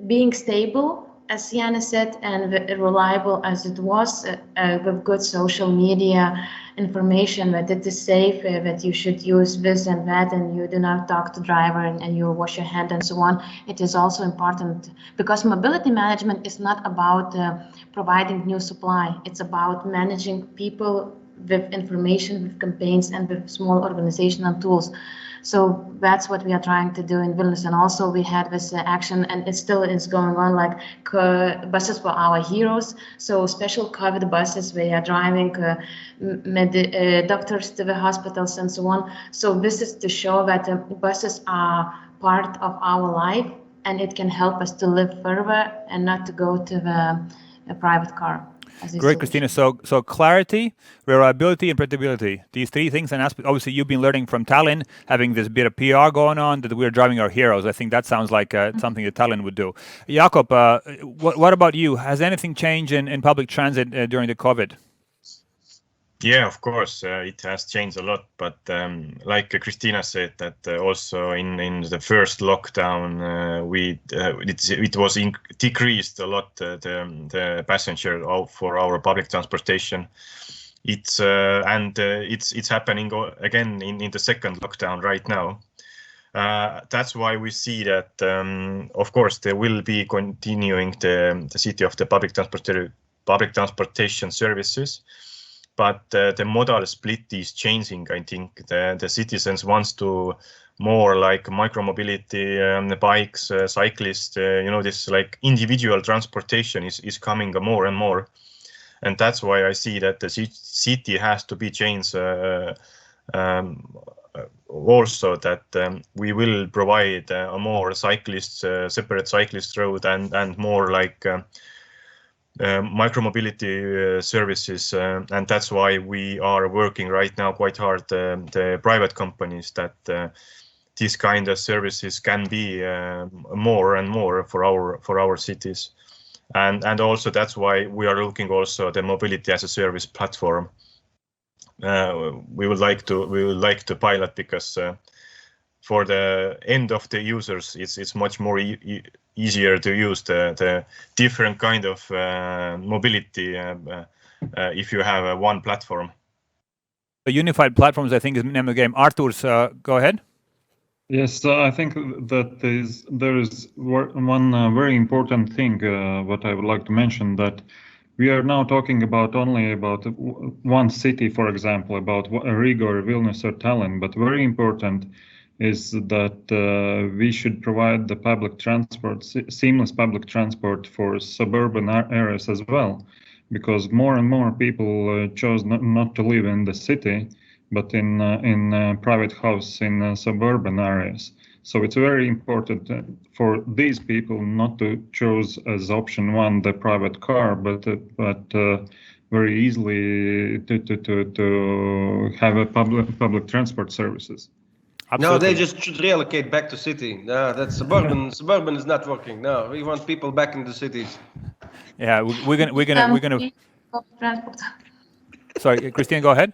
being stable, as Jānis said, and reliable as it was, with good social media information that it is safe, that you should use this and that, and you do not talk to driver and you wash your hand and so on. It is also important because mobility management is not about providing new supply. It's about managing people with information, with campaigns, and with small organizational tools. So that's what we are trying to do in Vilnius. And also we had this action, and it still is going on, like buses for our heroes. So special COVID buses, we are driving doctors to the hospitals and so on. So this is to show that buses are part of our life, and it can help us to live further and not to go to the private car. Great, Kristina. So clarity, reliability, and predictability. These three things, and obviously you've been learning from Tallinn, having this bit of PR going on, that we're driving our heroes. I think that sounds like something that Tallinn would do. Jaagup, what about you? Has anything changed in public transit during the COVID? Yeah, of course, it has changed a lot. But like Kristina said, that also in the first lockdown, it was decreased a lot the passenger for our public transportation. It's happening again in the second lockdown right now. That's why we see that, of course, there will be continuing the city of the public public transportation services. But the modal split is changing. I think the citizens wants to more like micromobility, bikes, cyclists, this like individual transportation is coming more and more. And that's why I see that the city has to be changed also, that we will provide a more cyclists, separate cyclist road and more like micromobility services, and that's why we are working right now quite hard, the private companies, that these kind of services can be more and more for our cities, and also that's why we are looking also the mobility as a service platform. We would like to pilot, because for the end of the users, it's much more easier to use the different kind of mobility if you have one platform. The unified platforms, I think, is the name of the game. Artūrs, go ahead. Yes, I think that there is one very important thing what I would like to mention, that we are now talking only about one city, for example, about Riga or Vilnius or Tallinn, but very important is that we should provide the public transport, seamless public transport for suburban areas as well, because more and more people chose not to live in the city, but in private house in suburban areas. So it's very important for these people not to choose as option one the private car, but very easily to have a public transport services. Absolutely. No, they just should reallocate back to city. No, that's suburban. Suburban is not working. No, we want people back in the cities. Yeah, we're gonna. Sorry, Kristina, go ahead.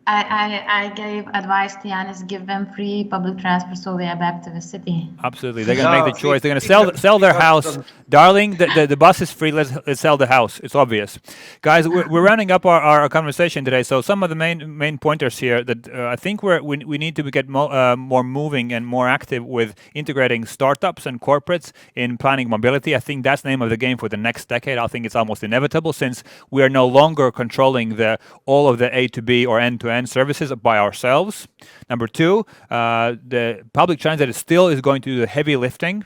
I gave advice to Jānis, give them free public transport so they are back to the city. Absolutely, they're gonna make the choice. They're gonna sell their house, darling. The bus is free. Let's sell the house. It's obvious, guys. We're rounding up our conversation today. So some of the main pointers here that I think we need to get more moving and more active with integrating startups and corporates in planning mobility. I think that's the name of the game for the next decade. I think it's almost inevitable, since we are no longer controlling all of the A to B or end-to-end services by ourselves. Number two, the public transit still is going to do the heavy lifting.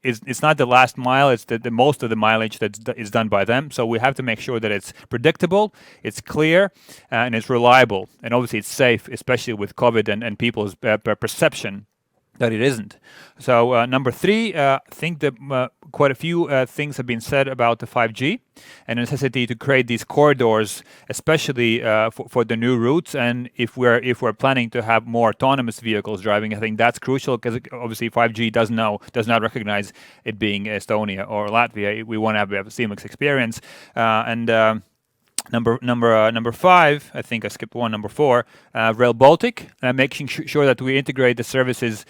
It's not the last mile, it's the most of the mileage that is done by them. So we have to make sure that it's predictable, it's clear, and it's reliable. And obviously it's safe, especially with COVID and people's perception that it isn't. So number three, I think that quite a few things have been said about the 5G and the necessity to create these corridors, especially for the new routes. And if we're planning to have more autonomous vehicles driving, I think that's crucial, because obviously 5G does not recognize it being Estonia or Latvia. We want to have a seamless experience. Number five, I think I skipped one. Number four, Rail Baltic, making sure that we integrate the services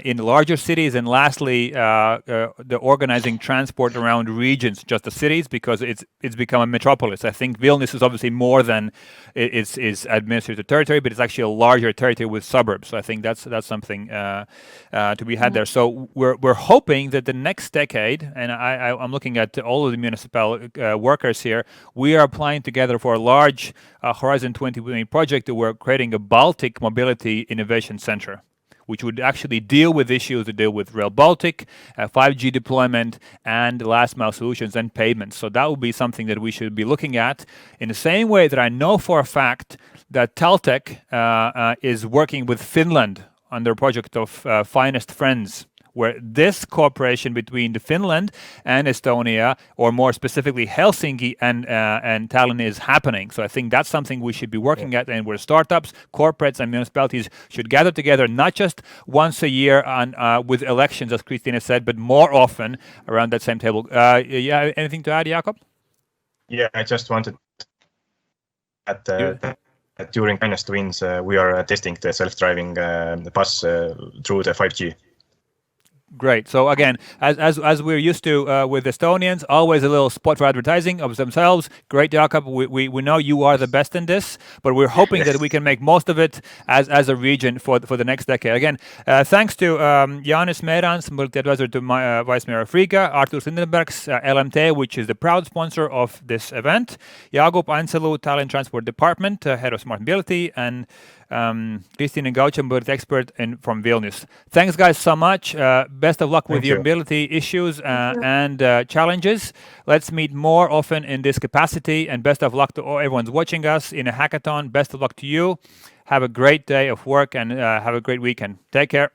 in larger cities, and lastly, the organizing transport around regions, just the cities, because it's become a metropolis. I think Vilnius is obviously more than its administrative territory, but it's actually a larger territory with suburbs. So I think that's something to be had there. So we're hoping that the next decade, and I'm looking at all of the municipal workers here, we are applying together for a large Horizon 2020 project that we're creating a Baltic Mobility Innovation Center, which would actually deal with issues to deal with Rail Baltic, 5G deployment, and last mile solutions and payments. So that would be something that we should be looking at, in the same way that I know for a fact that Teltec is working with Finland on their project of Finest Friends, where this cooperation between Finland and Estonia, or more specifically Helsinki and Tallinn, is happening. So I think that's something we should be working at, and where startups, corporates, and municipalities should gather together, not just once a year with elections, as Kristina said, but more often around that same table. Yeah, anything to add, Jaagup? Yeah, I just wanted that during Finest Twins, we are testing the self-driving bus through the 5G. Great. So again, as we're used to with Estonians, always a little spot for advertising of themselves. Great, Jaagup. We know you are the best in this, but we're hoping that we can make most of it as a region for the next decade. Again, thanks to Jānis, Meirāns, mobility advisor to my Vice Mayor of Riga, Artūrs Lindenbergs, LMT, which is the proud sponsor of this event, Jaagup, Ainsalu, Tallinn Transport Department, head of smart mobility, and Kristina Gauče, mobility expert from Vilnius. Thanks, guys, so much. Best of luck with your mobility issues and challenges. Let's meet more often in this capacity, and best of luck to everyone's watching us in a hackathon. Best of luck to you. Have a great day of work and have a great weekend. Take care.